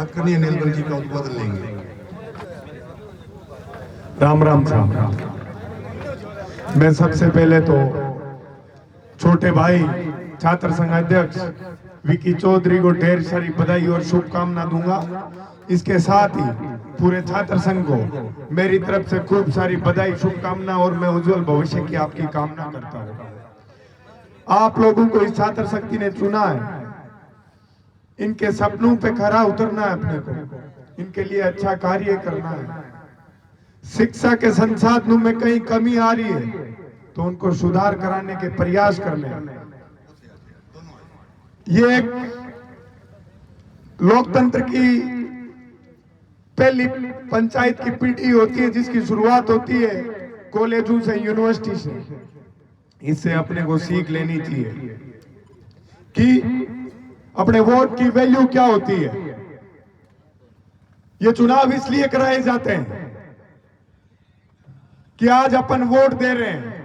आदरणीय नीलकंठ जी का उद्बोधन लेंगे। राम राम साहब। मैं सबसे पहले तो छोटे भाई छात्र संघ अध्यक्ष विकी चौधरी को ढेर सारी बधाई और शुभकामना दूंगा। इसके साथ ही पूरे छात्र संघ को मेरी तरफ से खूब सारी बधाई शुभकामना और मैं उज्जवल भविष्य की आपकी कामना करता हूँ। आप लोगों को इस छात्र शक्ति ने चुना है, इनके सपनों पे खरा उतरना है, अपने को इनके लिए अच्छा कार्य करना है। शिक्षा के संसाधनों में कहीं कमी आ रही है तो उनको सुधार कराने के प्रयास करने हैं। ये एक लोकतंत्र की पहली पंचायत की पीढ़ी होती है जिसकी शुरुआत होती है कॉलेजों से, यूनिवर्सिटी से। इससे अपने को सीख लेनी चाहिए कि अपने वोट की वैल्यू क्या होती है। ये चुनाव इसलिए कराए जाते हैं कि आज अपन वोट दे रहे हैं,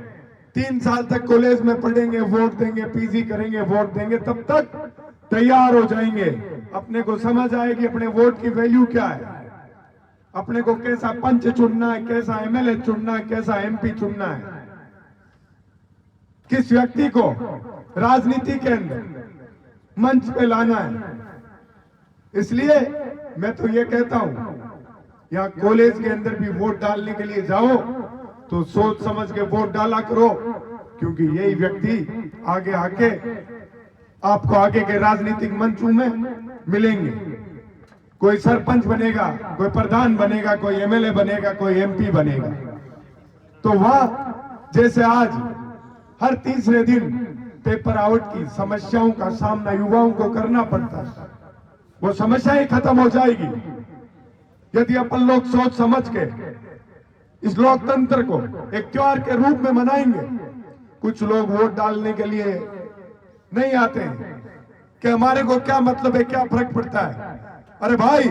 3 साल तक कॉलेज में पढ़ेंगे, वोट देंगे, पीजी करेंगे, वोट देंगे, तब तक तैयार हो जाएंगे। अपने को समझ आएगी अपने वोट की वैल्यू क्या है, अपने को कैसा पंच चुनना है, कैसा एमएलए चुनना है, कैसा एमपी चुनना है, किस व्यक्ति को राजनीति के अंदर मंच पे लाना है। इसलिए मैं तो ये कहता हूं, यहाँ कॉलेज के अंदर भी वोट डालने के लिए जाओ तो सोच समझ के वोट डाला करो, क्योंकि यही व्यक्ति आगे आके आपको आगे के राजनीतिक मंचों में मिलेंगे। कोई सरपंच बनेगा, कोई प्रधान बनेगा, कोई एमएलए बनेगा, कोई एमपी बनेगा। तो वह जैसे आज हर तीसरे दिन पेपर आउट की समस्याओं का सामना युवाओं को करना पड़ता है, वो समस्याएं खत्म हो जाएगी यदि अपन लोग सोच समझ के इस लोकतंत्र को एक त्योहार के रूप में मनाएंगे। कुछ लोग वोट डालने के लिए नहीं आते हैं कि हमारे को क्या मतलब है, क्या फर्क पड़ता है। अरे भाई,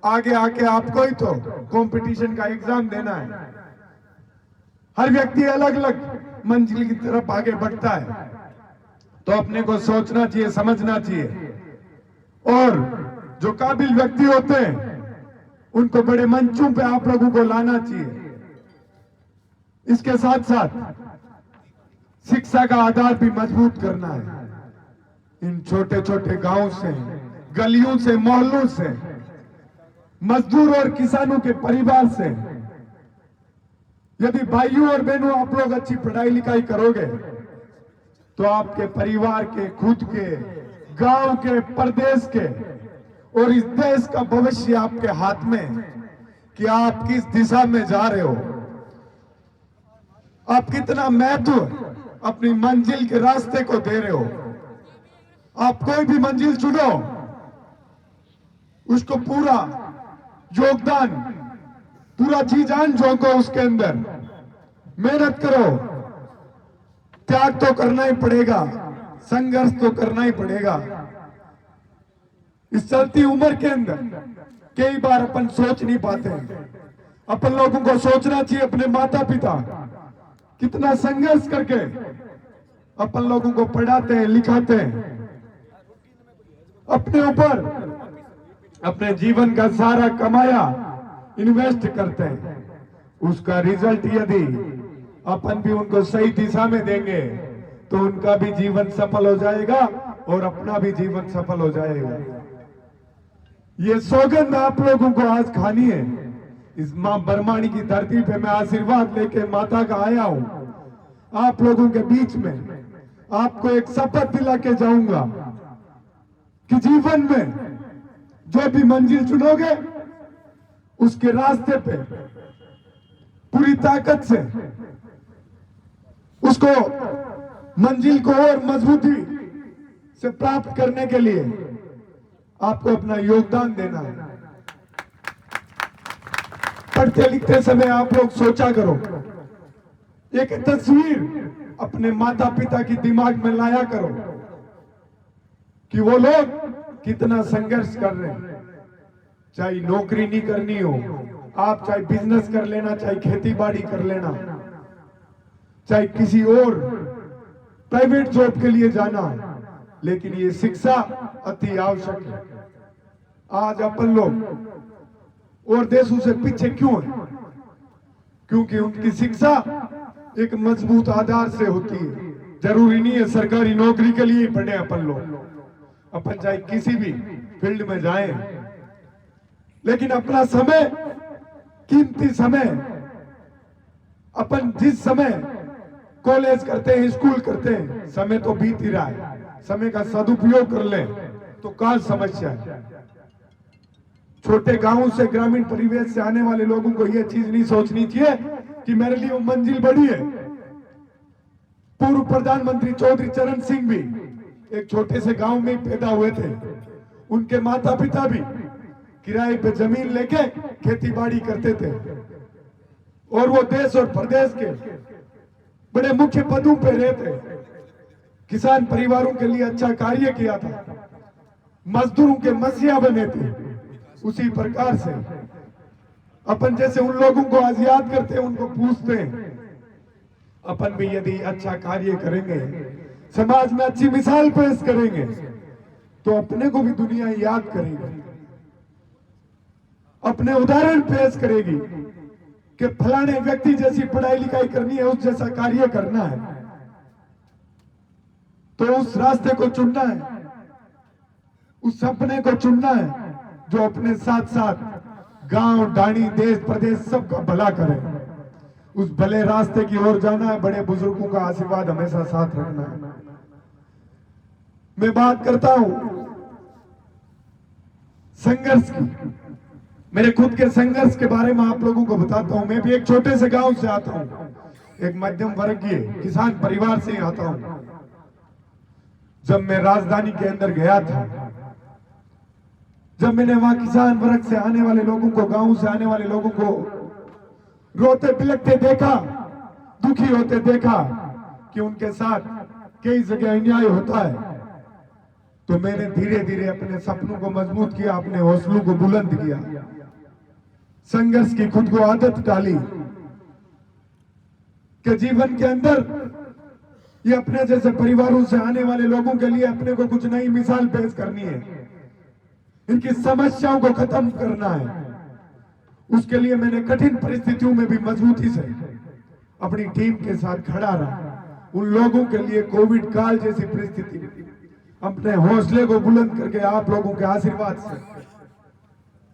आगे आके आपको ही तो कंपटीशन का एग्जाम देना है। हर व्यक्ति अलग अलग मंजिल की तरफ आगे बढ़ता है, तो अपने को सोचना चाहिए, समझना चाहिए। और जो काबिल व्यक्ति होते हैं उनको बड़े मंचों पे आप लोगों को लाना चाहिए। इसके साथ साथ शिक्षा का आधार भी मजबूत करना है। इन छोटे छोटे गांवों से, गलियों से, मोहल्लों से, मजदूर और किसानों के परिवार से यदि भाइयों और बहनों आप लोग अच्छी पढ़ाई लिखाई करोगे तो आपके परिवार के, खुद के, गांव के, प्रदेश के और इस देश का भविष्य आपके हाथ में कि आप किस दिशा में जा रहे हो, आप कितना महत्व अपनी मंजिल के रास्ते को दे रहे हो। आप कोई भी मंजिल चुनो, उसको पूरा योगदान, पूरा जी जान झोंको उसके अंदर, मेहनत करो, त्याग तो करना ही पड़ेगा, संघर्ष तो करना ही पड़ेगा। इस चलती उम्र के अंदर कई बार अपन सोच नहीं पाते हैं। अपन लोगों को सोचना चाहिए अपने माता पिता कितना संघर्ष करके अपन लोगों को पढ़ाते हैं, लिखाते हैं, अपने ऊपर अपने जीवन का सारा कमाया इन्वेस्ट करते हैं। उसका रिजल्ट यदि अपन भी उनको सही दिशा में देंगे तो उनका भी जीवन सफल हो जाएगा और अपना भी जीवन सफल हो जाएगा। ये सौगंध आप लोगों को आज खानी है। इस मां बरमाणी की धरती पे मैं आशीर्वाद लेके माता का आया हूं। आप लोगों के बीच में आपको एक शपथ दिला के जाऊंगा कि जीवन में जो भी मंजिल चुनोगे उसके रास्ते पे पूरी ताकत से उसको मंजिल को और मजबूती से प्राप्त करने के लिए आपको अपना योगदान देना है। पढ़ते लिखते समय आप लोग सोचा करो, एक तस्वीर अपने माता पिता की दिमाग में लाया करो कि वो लोग कितना संघर्ष कर रहे हैं। चाहे नौकरी नहीं करनी हो, आप चाहे बिजनेस कर लेना, चाहे खेती बाड़ी कर लेना, चाहे किसी और प्राइवेट जॉब के लिए जाना, लेकिन ये शिक्षा अति आवश्यक है। आज अपन लोग और देशों से पीछे क्यों है? क्योंकि उनकी शिक्षा एक मजबूत आधार से होती है। जरूरी नहीं है सरकारी नौकरी के लिए ही पढ़े अपन लोग, अपन चाहे किसी भी फील्ड में जाएं, लेकिन अपना समय, कीमती समय, अपन जिस समय कॉलेज करते हैं, स्कूल करते हैं, समय तो बीत ही रहा है, समय का सदुपयोग कर लें तो काल समस्या है। छोटे गांवों से, ग्रामीण परिवेश से आने वाले लोगों को यह चीज नहीं सोचनी चाहिए कि मेरे लिए वो मंजिल बड़ी है। पूर्व प्रधानमंत्री चौधरी चरण सिंह भी एक छोटे से गांव में पैदा हुए थे। उनके माता पिता भी किराए पे जमीन लेके खेती बाड़ी करते थे और वो देश और प्रदेश के बड़े मुख्य पदों पे रहते। किसान परिवारों के लिए अच्छा कार्य किया था, मजदूरों के मसीहा बने थे। उसी प्रकार से अपन जैसे उन लोगों को आज याद करते हैं, उनको पूछते हैं, अपन भी यदि अच्छा कार्य करेंगे, समाज में अच्छी मिसाल पेश करेंगे, तो अपने को भी दुनिया याद करेगी, अपने उदाहरण पेश करेगी कि फलाने व्यक्ति जैसी पढ़ाई लिखाई करनी है, उस जैसा कार्य करना है, तो उस रास्ते को चुनना है, उस सपने को चुनना है जो अपने साथ साथ गांव, डाणी, देश, प्रदेश सबका भला करे। उस भले रास्ते की ओर जाना है। बड़े बुजुर्गों का आशीर्वाद हमेशा साथ रखना है। मैं बात करता हूं संघर्ष की, मेरे खुद के संघर्ष के बारे में आप लोगों को बताता हूं। मैं भी एक छोटे से गांव से आता हूं, एक मध्यम वर्गीय किसान परिवार से ही आता हूं। जब मैं राजधानी के अंदर गया था, जब मैंने वहां किसान वर्ग से आने वाले लोगों को, गांव से आने वाले लोगों को रोते बिलखते देखा, दुखी होते देखा कि उनके साथ कई जगह अन्याय होता है, तो मैंने धीरे धीरे अपने सपनों को मजबूत किया, अपने हौसलों को बुलंद किया, संघर्ष की खुद को आदत डाली कि जीवन के अंदर ये अपने जैसे परिवारों से आने वाले लोगों के लिए अपने को कुछ नई मिसाल पेश करनी है, इनकी समस्याओं को खत्म करना है। उसके लिए मैंने कठिन परिस्थितियों में भी मजबूती से अपनी टीम के साथ खड़ा रहा। उन लोगों के लिए कोविड काल जैसी परिस्थिति अपने हौसले को बुलंद करके आप लोगों के आशीर्वाद से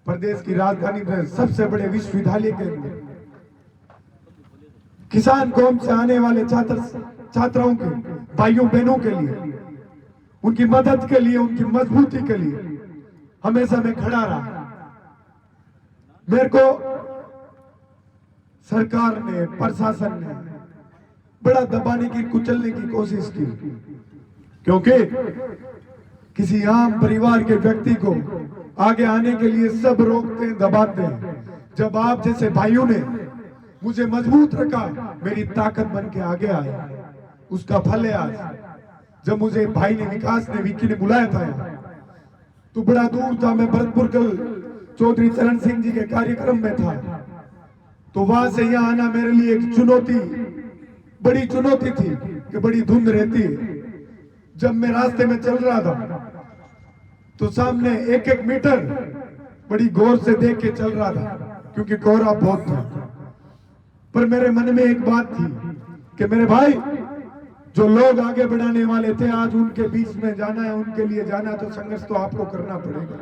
प्रदेश की राजधानी में सबसे बड़े विश्वविद्यालय के अंदर किसान कौम से आने वाले छात्राओं के भाइयों बहनों के लिए, उनकी मदद के लिए, उनकी मजबूती के लिए हमेशा मैं खड़ा रहा। मेरे को सरकार ने, प्रशासन ने बड़ा दबाने की, कुचलने की कोशिश की, क्योंकि किसी आम परिवार के व्यक्ति को आगे आने के लिए सब रोकते हैं, दबाते हैं। जब आप जैसे भाइयों ने मुझे मजबूत रखा, मेरी ताकत बन के आगे आए, उसका फल है आज। जब मुझे भाई ने, विकास ने, विक्की ने बुलाया था यहाँ, तो बड़ा दूर था, मैं भरतपुर कल चौधरी चरण सिंह जी के कार्यक्रम में था, तो वहां से यहाँ आना मेरे लिए एक चुनौती, बड़ी चुनौती थी कि बड़ी धुंध रहती है। जब मैं रास्ते में चल रहा था तो सामने एक एक मीटर बड़ी गौर से देख के चल रहा था, क्योंकि कोहरा बहुत था। पर मेरे मन में एक बात थी कि मेरे भाई, जो लोग आगे बढ़ाने वाले थे, आज उनके बीच में जाना है, उनके लिए जाना, तो संघर्ष तो आपको करना पड़ेगा।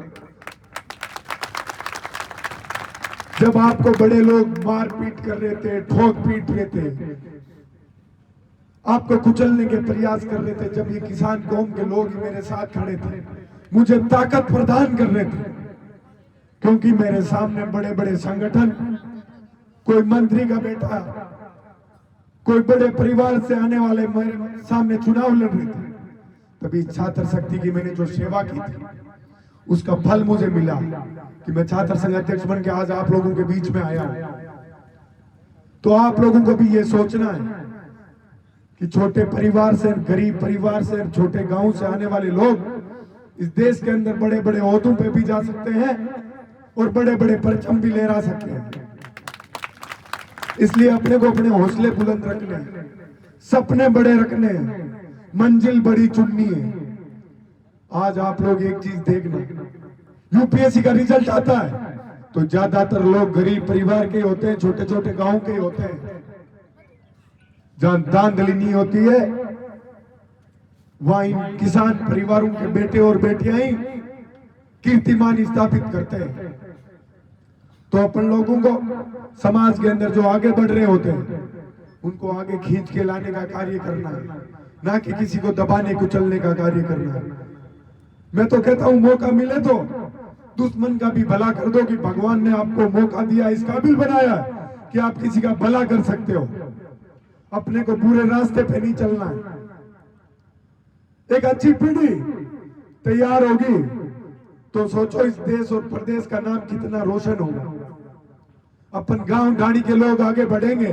जब आपको बड़े लोग मार पीट कर रहे थे, ठोक पीट रहे थे, आपको कुचलने के प्रयास कर रहे थे, जब ये किसान कौम के लोग ही मेरे साथ खड़े थे, मुझे ताकत प्रदान कर रहे थे, क्योंकि मेरे सामने बड़े बड़े संगठन, कोई मंत्री का बेटा, कोई बड़े परिवार से आने वाले मेरे सामने चुनाव लड़ रहे थे। तभी छात्र शक्ति की मैंने जो सेवा की थी, उसका फल मुझे मिला कि मैं छात्र संघ अध्यक्ष बन के आज आप लोगों के बीच में आया हूं। तो आप लोगों को भी ये सोचना है कि छोटे परिवार से, गरीब परिवार से, छोटे गांव से आने वाले लोग इस देश के अंदर बड़े बड़े ओहदों पे भी जा सकते हैं और बड़े बड़े परचम भी लहरा सकते हैं। इसलिए अपने को अपने हौसले बुलंद रखने, सपने बड़े रखने, मंजिल बड़ी चुननी है। आज आप लोग एक चीज देखना, यूपीएससी का रिजल्ट आता है तो ज्यादातर लोग गरीब परिवार के होते हैं, छोटे छोटे गांव के होते हैं। जहां धांधली नहीं होती है वहां इन किसान परिवारों के बेटे और बेटियां ही कीर्तिमान स्थापित करते हैं। तो अपन लोगों को समाज के अंदर जो आगे बढ़ रहे होते हैं उनको आगे खींच के लाने का कार्य करना है, ना कि किसी को दबाने कुचलने का कार्य करना है। मैं तो कहता हूं मौका मिले तो दुश्मन का भी भला कर दो कि भगवान ने आपको मौका दिया, इस काबिल बनाया कि आप किसी का भला कर सकते हो। अपने को बुरे रास्ते पे नहीं चलना है। एक अच्छी पीढ़ी तैयार होगी तो सोचो इस देश और प्रदेश का नाम कितना रोशन होगा। अपन गांव ढाणी के लोग आगे बढ़ेंगे,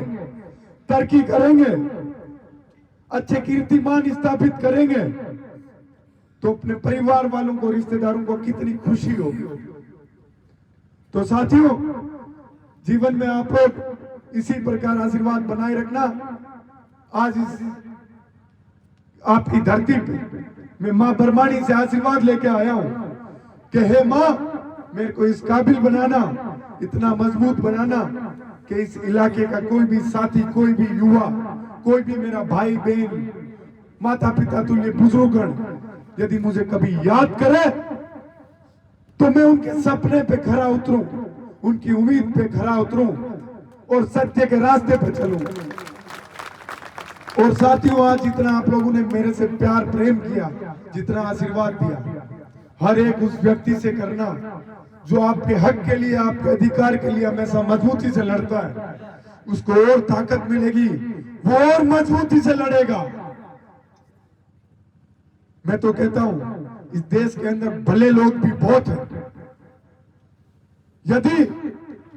तरक्की करेंगे, अच्छे कीर्तिमान स्थापित करेंगे तो अपने परिवार वालों को, रिश्तेदारों को कितनी खुशी होगी। तो साथियों, जीवन में आप लोग इसी प्रकार आशीर्वाद बनाए रखना। आज इस आपकी धरती पे मैं मां बरमाणी से आशीर्वाद लेके आया हूं कि हे मां, मेरे को इस काबिल बनाना, इतना मजबूत बनाना कि इस इलाके का कोई भी साथी, कोई भी युवा, कोई भी मेरा भाई बहन, माता पिता तुल्य बुजुर्गगण यदि मुझे कभी याद करे तो मैं उनके सपने पे खरा उतरूं, उनकी उम्मीद पे खरा उतरूं और सत्य के रास्ते पे चलूं। और साथियों, आज जितना आप लोगों ने मेरे से प्यार प्रेम किया, जितना आशीर्वाद दिया, हर एक उस व्यक्ति से करना जो आपके हक के लिए, आपके अधिकार के लिए हमेशा मजबूती से लड़ता है। उसको और ताकत मिलेगी, वो और मजबूती से लड़ेगा। मैं तो कहता हूं इस देश के अंदर भले लोग भी बहुत हैं। यदि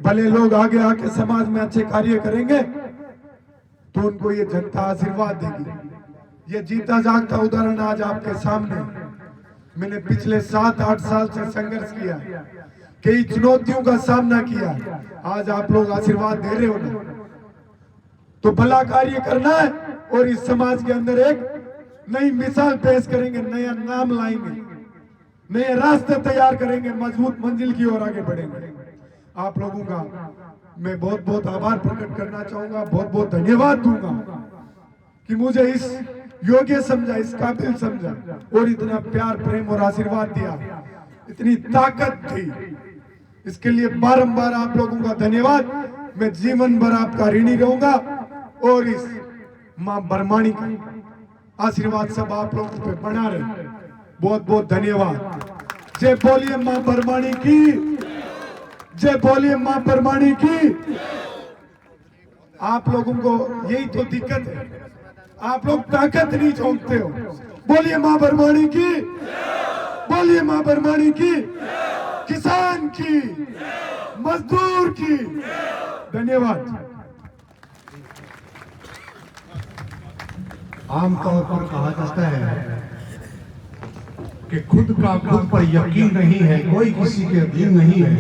भले लोग आगे आके समाज में अच्छे कार्य करेंगे तो उनको ये जनता आशीर्वाद देगी। ये जीता जागता उदाहरण आज आपके सामने। मैंने पिछले 7-8 साल से संघर्ष किया, कई चुनौतियों का सामना किया, आज आप लोग आशीर्वाद दे रहे हो ना। तो भला कार्य करना है और इस समाज के अंदर एक नई मिसाल पेश करेंगे, नया नाम लाएंगे, नए रास्ते तैयार करेंगे, मजबूत मंजिल की ओर आगे बढ़ेंगे। आप लोगों का मैं बहुत बहुत आभार प्रकट करना चाहूंगा, बहुत बहुत धन्यवाद दूंगा कि मुझे इस योग्य समझा, इस काबिल समझा और इतना प्यार प्रेम और आशीर्वाद दिया, इतनी ताकत थी। इसके लिए बारंबार आप लोगों का धन्यवाद। मैं जीवन भर आपका ऋणी रहूंगा और इस मां बरमाणी का आशीर्वाद सब आप लोगों पे बना रहे। बहुत बहुत धन्यवाद। जय बोलिए मां बरमाणी की, जय बोलिए मां बरमाणी की। आप लोगों को यही तो दिक्कत है, आप लोग ताकत नहीं झोंकते हो। बोलिए मां बरमाणी की, बोलिए मां बरमाणी की, किसान की, मजदूर की। धन्यवाद। आमतौर पर कहा जाता है कि खुद का खुद पर यकीन नहीं है, कोई किसी के अधीन नहीं है।